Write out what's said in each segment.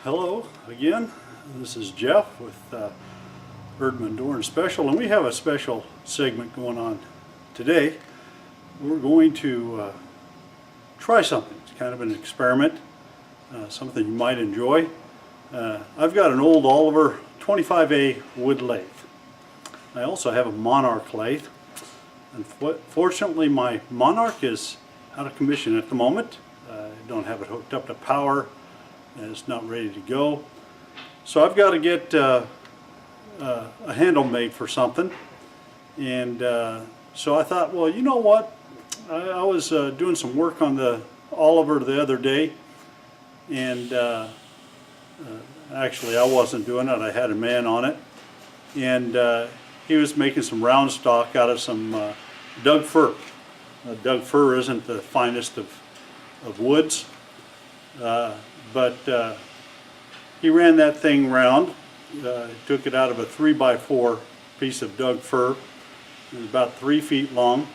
Hello again, this is Jeff with Erdman Door and Special, and we have a special segment going on today. We're going to try something. It's kind of an experiment, something you might enjoy. I've got an old Oliver 25A wood lathe. I also have a Monarch lathe. Unfortunately, my Monarch is out of commission at the moment. I don't have it hooked up to power, and it's not ready to go. So I've got to get a handle made for something. And so I thought, well, you know what? I was doing some work on the Oliver the other day, and actually I wasn't doing it. I had a man on it, and he was making some round stock out of some Doug fir. Doug fir isn't the finest of woods, but he ran that thing round, took it out of a 3x4 piece of Doug fir. It was about 3 feet long,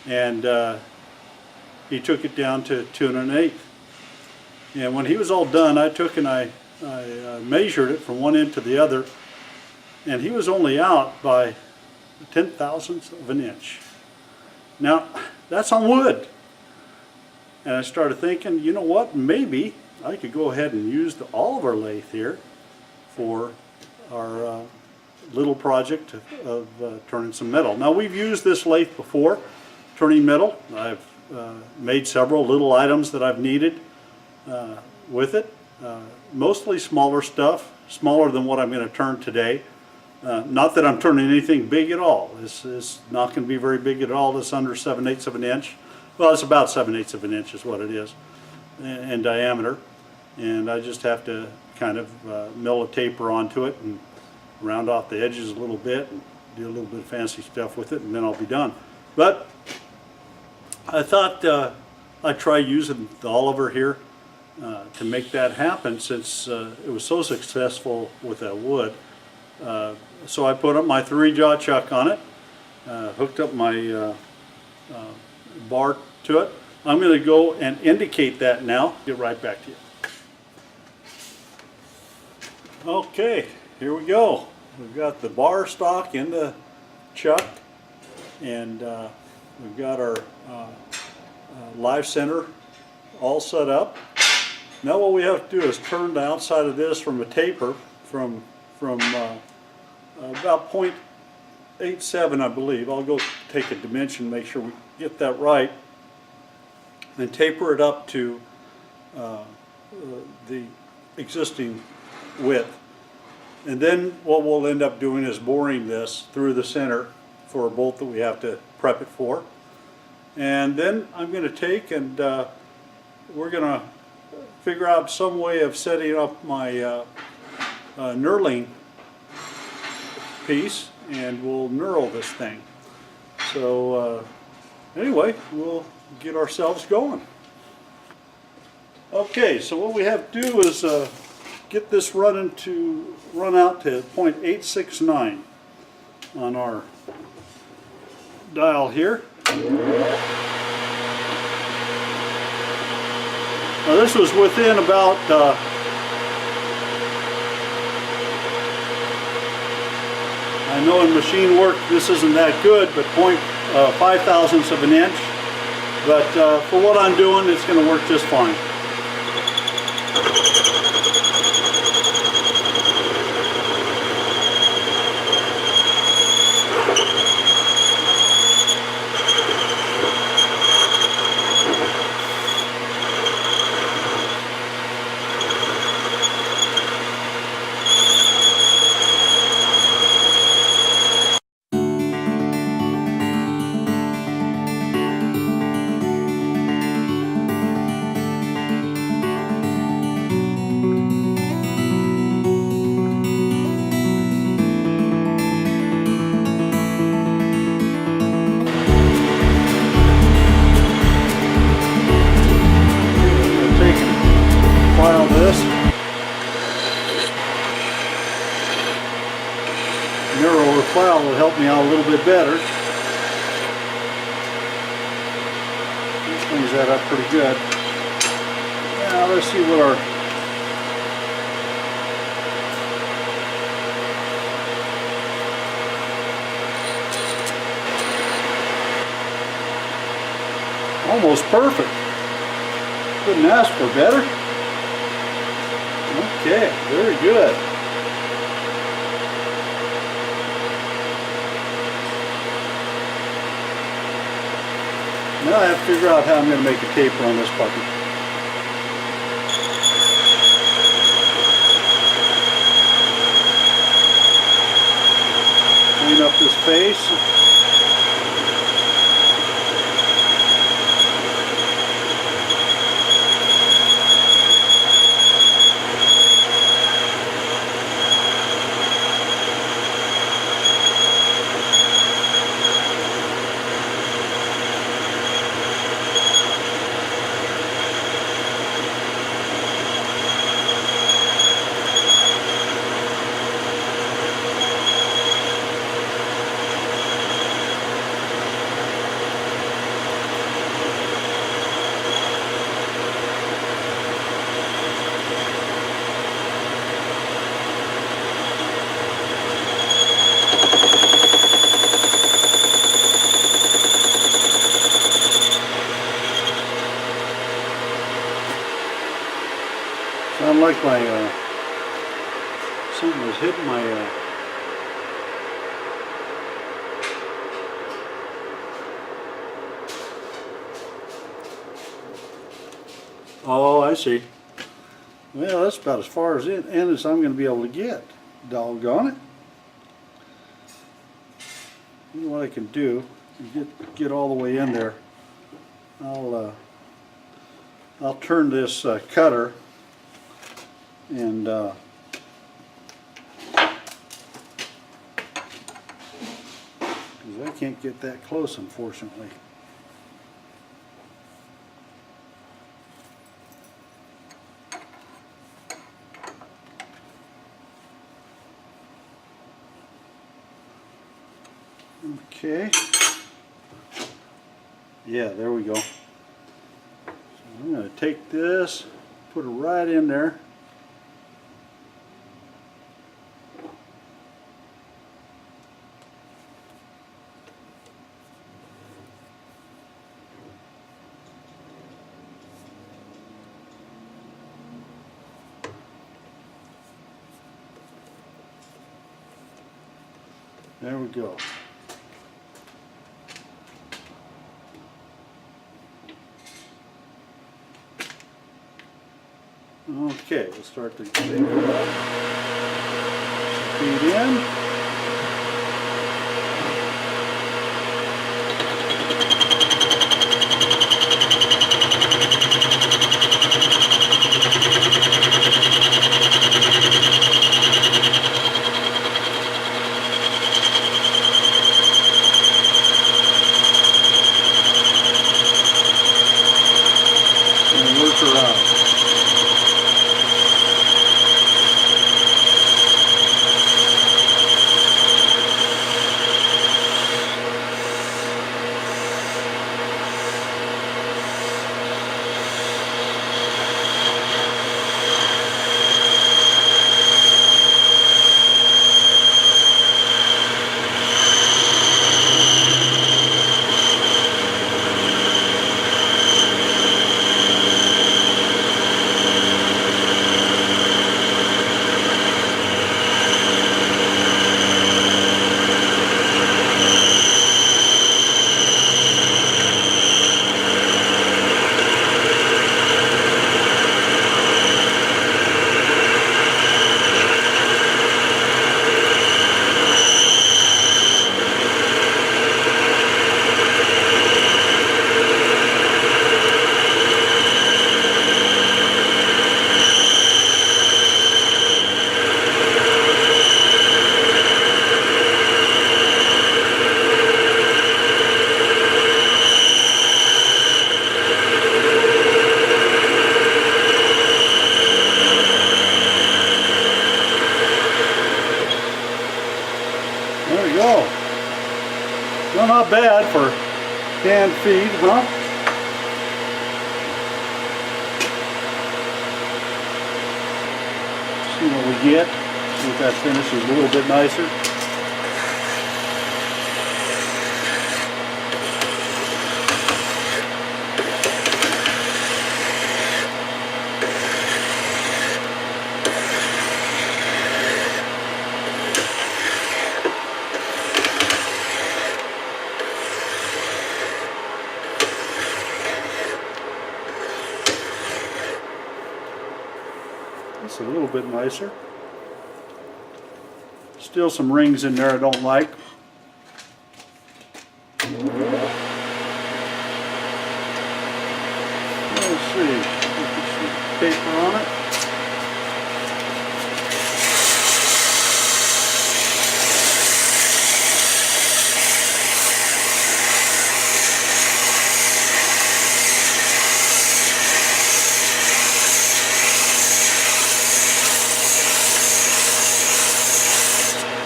and he took it down to 2 1/8. And when he was all done, I took and I measured it from one end to the other, and he was only out by 0.010 of an inch. Now, that's on wood. And I started thinking, you know what, maybe I could go ahead and use the Oliver lathe here for our little project of turning some metal. Now, we've used this lathe before, turning metal. I've made several little items that I've needed with it. Mostly smaller stuff, smaller than what I'm going to turn today. Not that I'm turning anything big at all. This is not going to be very big at all. It's under 7/8 of an inch. Well, it's about 7/8 of an inch is what it is in diameter. And I just have to kind of mill a taper onto it and round off the edges a little bit and do a little bit of fancy stuff with it, and then I'll be done. But I thought I'd try using the Oliver here to make that happen, since it was so successful with that wood. So I put up my 3-jaw chuck on it, hooked up my bar to it. I'm going to go and indicate that now. Get right back to you. Okay, here we go. We've got the bar stock in the chuck, and we've got our live center all set up. Now what we have to do is turn the outside of this from a taper from about 0.87, I believe. I'll go take a dimension, make sure we get that right, and taper it up to the existing width. And then what we'll end up doing is boring this through the center for a bolt that we have to prep it for. And then I'm going to take and we're going to figure out some way of setting up my knurling piece, and we'll knurl this thing. So anyway, we'll get ourselves going. Okay, so what we have to do is get this run out to 0.869 on our dial here. Now this was within about I know in machine work this isn't that good, but 0.5 thousandths of an inch. But for what I'm doing, it's going to work just fine. Narrower file will help me out a little bit better. This cleans that up pretty good. Now let's see what our Almost perfect. Couldn't ask for better. Okay, very good. Now I have to figure out how I'm going to make a taper on this puppy. Clean up this face. Sound like my something was hitting my oh, I see. Well, that's about as far as in as I'm going to be able to get. Doggone it. You know what I can do? Get all the way in there. I'll turn this cutter and because I can't get that close, unfortunately. Okay. Yeah, there we go. So I'm going to take this, put it right in there. There we go. Okay, we'll start to feed in. And work around. There we go. Well, not bad for canned feed, huh? See what we get. See if that finish is a little bit nicer. this a little bit nicer. Still some rings in there I don't like. Let's see, put some paper on it.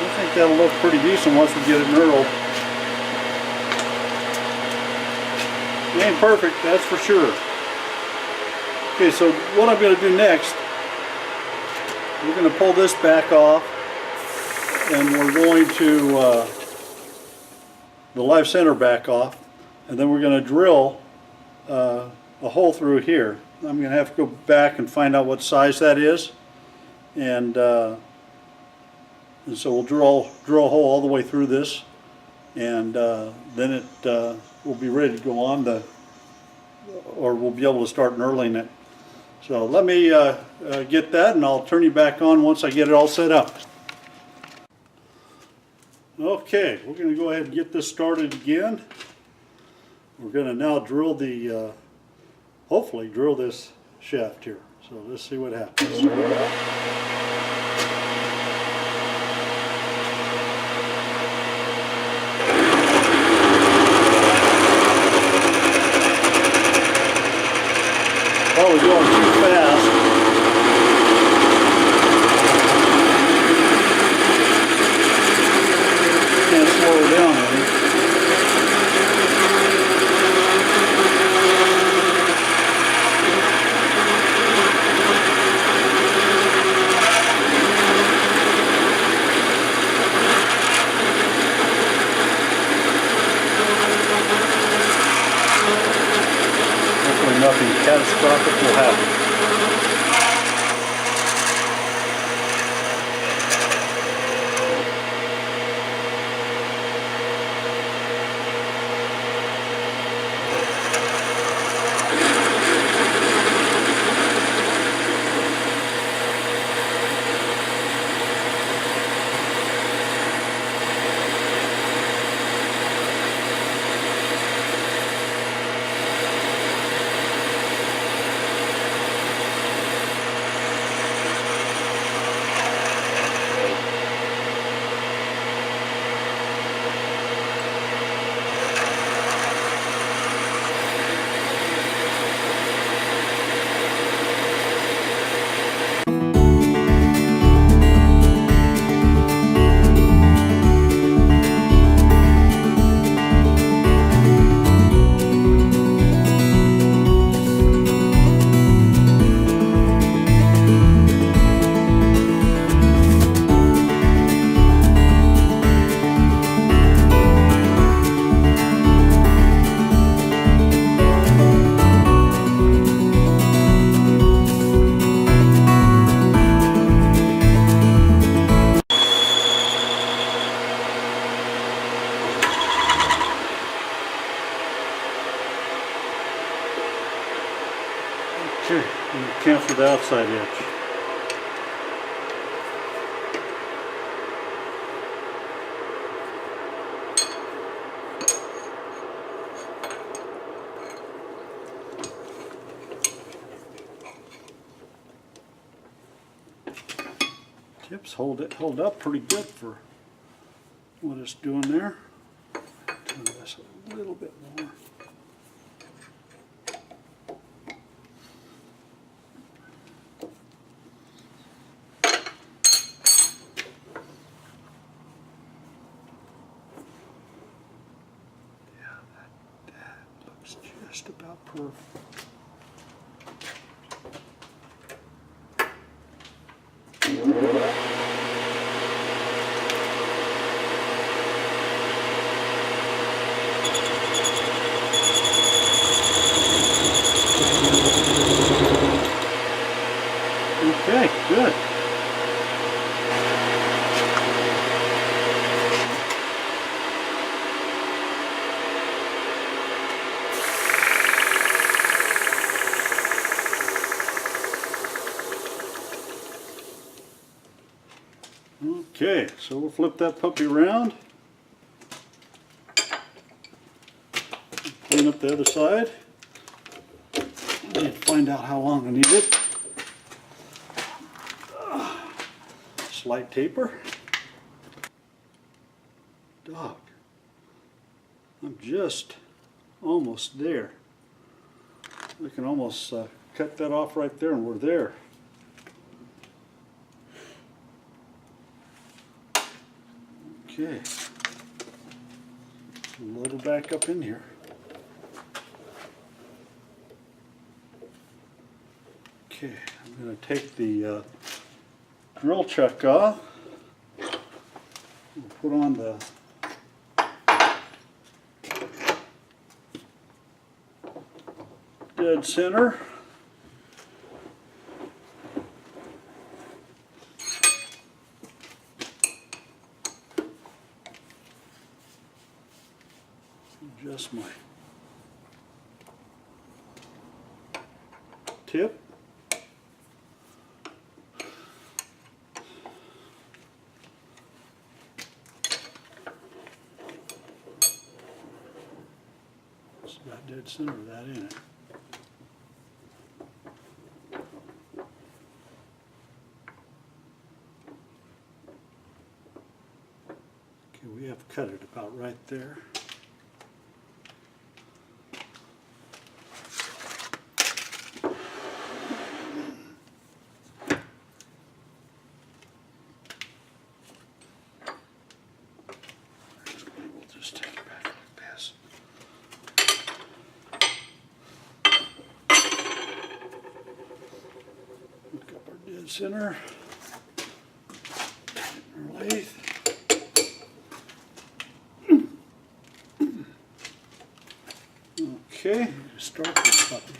I think that'll look pretty decent once we get it knurled. It ain't perfect, that's for sure. Okay, so what I'm going to do next, we're going to pull this back off, and we're going to the live center back off, and then we're going to drill a hole through here. I'm going to have to go back and find out what size that is, and so we'll drill a hole all the way through this, and then it will be ready to go on or we'll be able to start knurling it. So let me get that, and I'll turn you back on once I get it all set up. Okay, we're going to go ahead and get this started again. We're going to now drill the, hopefully drill this shaft here. So let's see what happens. Probably going too fast. Can't slow it down any. Hopefully nothing catastrophic will happen. Okay, and cancel the outside edge. Tips hold up pretty good for what it's doing there. Turn this a little bit more. Just about perfect. Okay, good. Okay, so we'll flip that puppy around. Clean up the other side. I need to find out how long I need it. Slight taper. Dog. I'm just almost there. We can almost cut that off right there and we're there. Okay. Load it back up in here. Okay, I'm going to take the drill chuck off. We'll put on the dead center. Adjust my tip. It's about dead center of that in it. Okay, we have cut it about right there. Center, our lathe. Okay, start this puppy.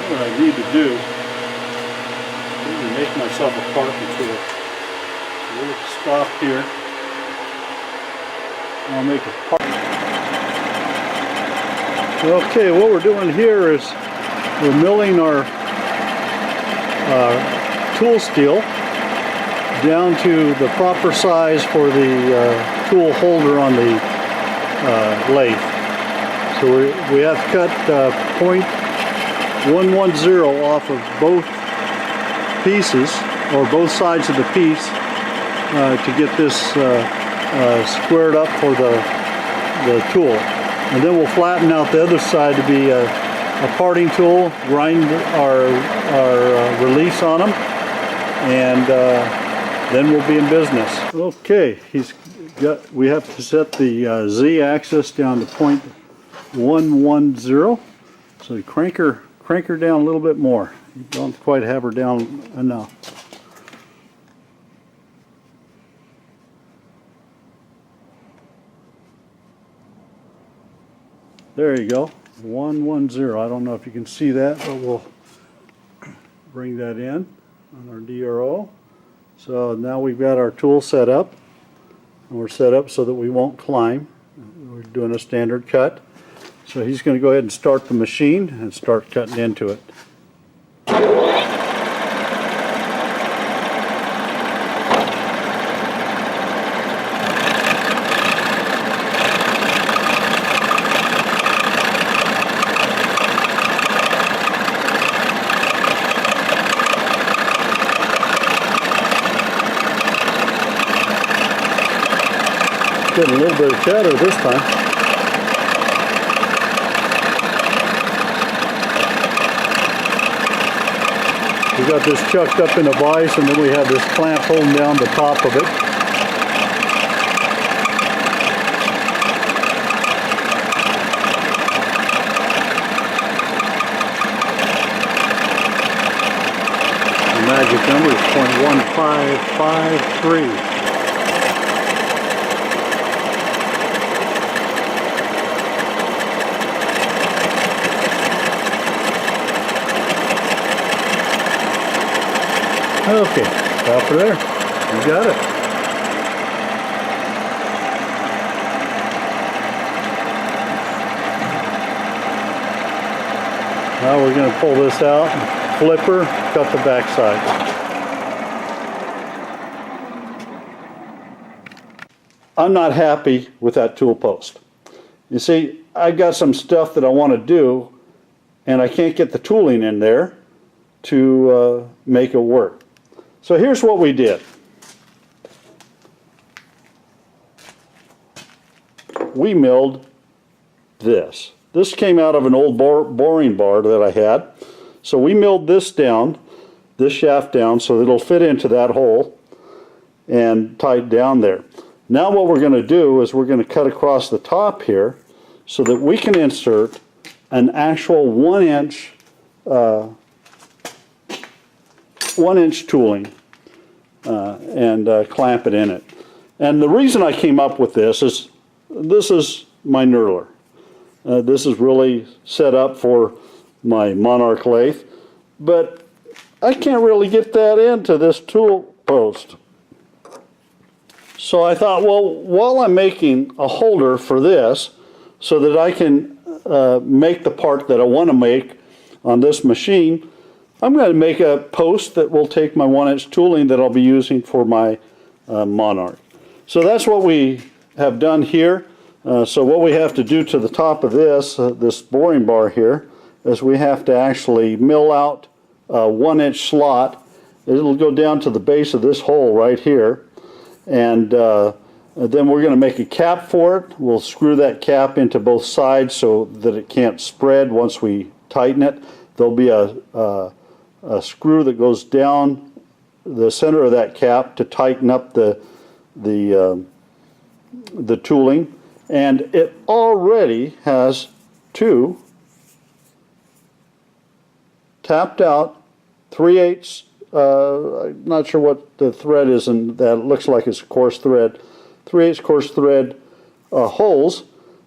What I need to do, make myself a parking tool. So we'll stop here. I'll make a park. Okay, what we're doing here is we're milling our tool steel down to the proper size for the tool holder on the lathe. So we have cut .110 off of both pieces, or both sides of the piece, to get this squared up for the tool. And then we'll flatten out the other side to be a parting tool, grind our release on them, and then we'll be in business. Okay, we have to set the Z-axis down to .110. So you crank her down a little bit more. You don't quite have her down enough. There you go, 110. I don't know if you can see that, but we'll bring that in on our DRO. So now we've got our tool set up, and we're set up so that we won't climb. We're doing a standard cut. So he's going to go ahead and start the machine and start cutting into it. Getting a little bit of chatter this time. We got this chucked up in a vise, and then we have this clamp holding down the top of it. The magic number is .1553. Okay, stop her there. You got it. Now we're going to pull this out, flipper, cut the back side. I'm not happy with that tool post. You see, I've got some stuff that I want to do, and I can't get the tooling in there to make it work. So here's what we did. We milled this. This came out of an old boring bar that I had. So we milled this down, this shaft down, so that it'll fit into that hole and tight down there. Now what we're going to do is we're going to cut across the top here so that we can insert an actual 1-inch tooling and clamp it in it. And the reason I came up with this is my knurler. This is really set up for my Monarch lathe, but I can't really get that into this tool post. So I thought, well, while I'm making a holder for this so that I can make the part that I want to make on this machine, I'm going to make a post that will take my 1-inch tooling that I'll be using for my Monarch. So that's what we have done here. So what we have to do to the top of this, this boring bar here, is we have to actually mill out a 1-inch slot. It'll go down to the base of this hole right here. And then we're going to make a cap for it. We'll screw that cap into both sides so that it can't spread once we tighten it. There'll be a screw that goes down the center of that cap to tighten up the tooling. And it already has 2 tapped out 3/8. I'm not sure what the thread is, and that looks like it's coarse thread. 3/8 coarse thread holes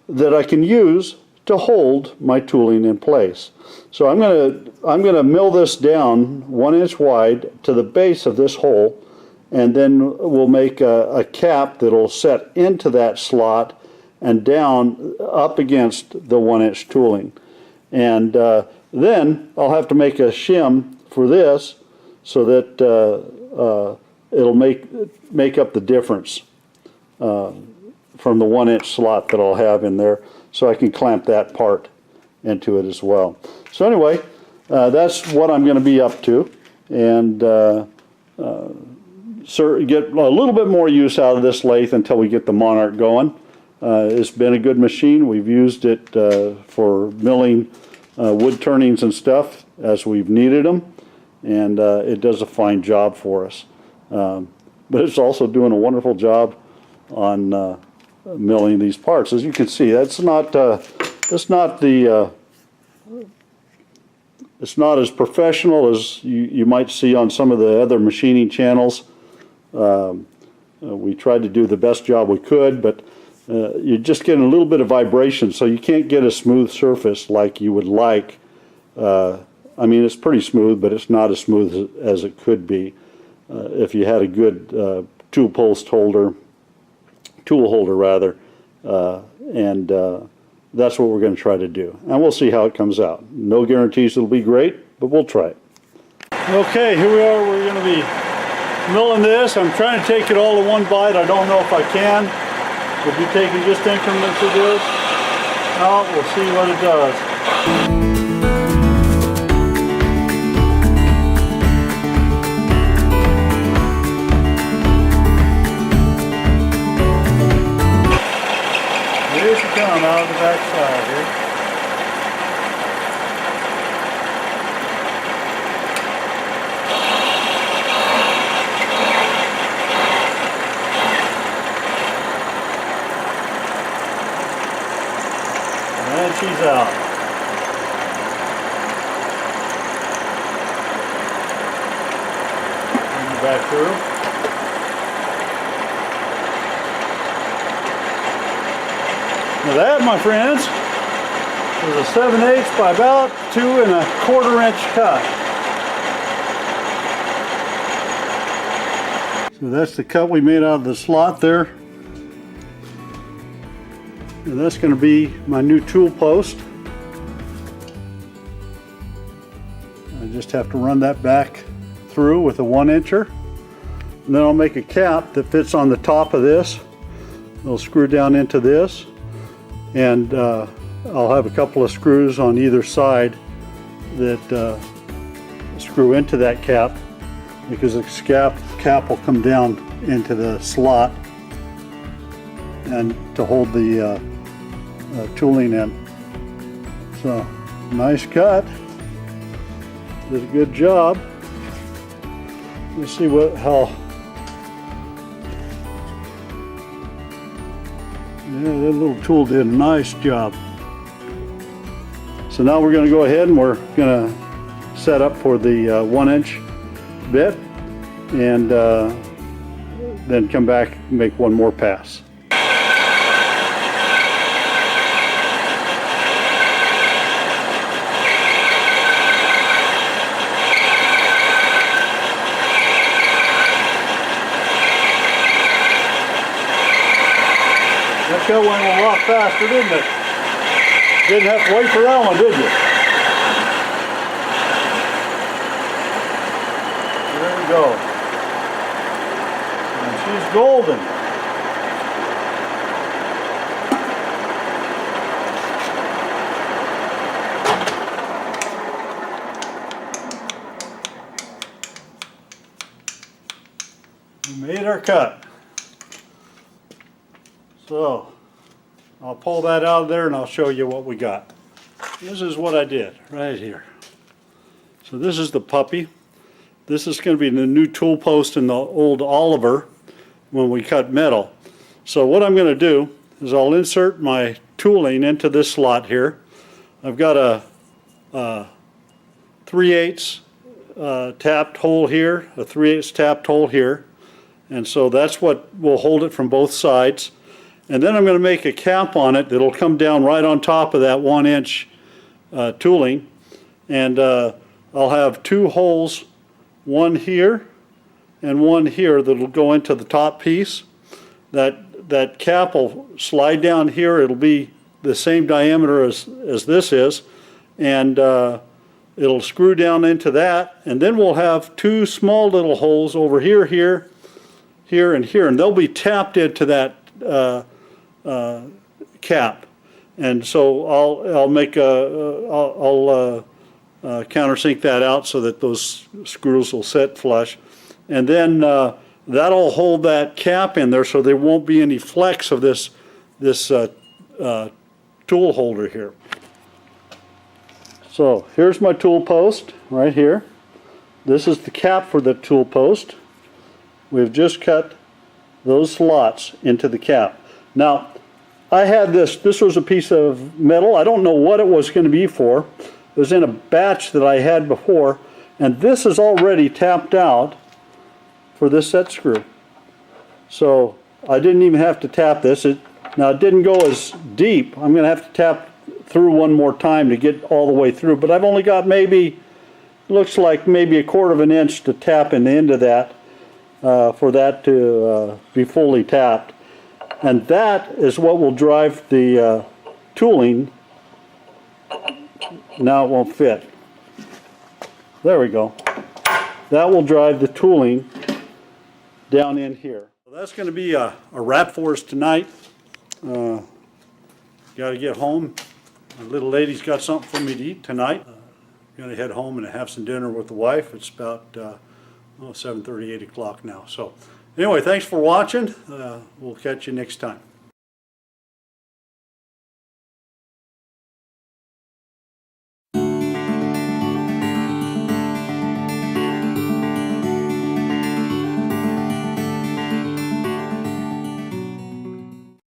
that I can use to hold my tooling in place. So I'm gonna mill this down 1 inch wide to the base of this hole, and then we'll make a cap that'll set into that slot and down up against the 1-inch tooling. And then I'll have to make a shim for this, so that it'll make up the difference from the 1-inch slot that I'll have in there, so I can clamp that part into it as well. So anyway, that's what I'm going to be up to, and get a little bit more use out of this lathe until we get the Monarch going. It's been a good machine. We've used it for milling wood turnings and stuff as we've needed them. And it does a fine job for us. But it's also doing a wonderful job on milling these parts. As you can see, it's not as professional as you might see on some of the other machining channels. We tried to do the best job we could, but you're just getting a little bit of vibration, so you can't get a smooth surface like you would like. I mean, it's pretty smooth, but it's not as smooth as it could be if you had a good tool holder rather, and that's what we're going to try to do. And we'll see how it comes out. No guarantees it'll be great, but we'll try it. Okay, here we are. We're going to be milling this. I'm trying to take it all in one bite. I don't know if I can. We'll be taking just increments of this. Now we'll see what it does. Here she comes out of the back side here. And she's out. Bring it back through. Now that, my friends, is a 7/8 by about 2 1/4 inch cut. So that's the cut we made out of the slot there. And that's going to be my new tool post. just have to run that back through with a 1-incher. And then I'll make a cap that fits on the top of this. It'll screw down into this, and I'll have a couple of screws on either side that screw into that cap, because the cap will come down into the slot and to hold the tooling in. So, nice cut. Did a good job. Let's see how. Yeah, that little tool did a nice job. So now we're going to go ahead and we're going to set up for the 1-inch bit, and then come back and make one more pass. That went a lot faster, didn't it? Didn't have to wait for that one, did you? There we go. And she's golden. We made our cut. So, I'll pull that out of there and I'll show you what we got. This is what I did right here. So this is the puppy. This is going to be the new tool post in the old Oliver when we cut metal. So what I'm going to do is I'll insert my tooling into this slot here. I've got a 3/8 tapped hole here, a 3/8 tapped hole here, and so that's what will hold it from both sides. And then I'm going to make a cap on it that'll come down right on top of that 1-inch tooling, and I'll have 2 holes, one here and one here, that'll go into the top piece. That cap will slide down here. It'll be the same diameter as this is, and it'll screw down into that, and then we'll have 2 small little holes over here, here, and here, and they'll be tapped into that cap. And so I'll make I'll countersink that out so that those screws will set flush, and then that'll hold that cap in there so there won't be any flex of this tool holder here. So here's my tool post right here. This is the cap for the tool post. We've just cut those slots into the cap. Now, I had this was a piece of metal. I don't know what it was going to be for. It was in a batch that I had before, and this is already tapped out for this set screw. So I didn't even have to tap this. Now it didn't go as deep. I'm going to have to tap through one more time to get all the way through, but I've only got maybe, looks like maybe 1/4 of an inch to tap in the end of that for that to be fully tapped. And that is what will drive the tooling. Now it won't fit. There we go. That will drive the tooling down in here. So that's going to be a wrap for us tonight. Got to get home. My little lady's got something for me to eat tonight. Going to head home and have some dinner with the wife. It's about 7:30, 8 o'clock now. So anyway, thanks for watching. We'll catch you next time.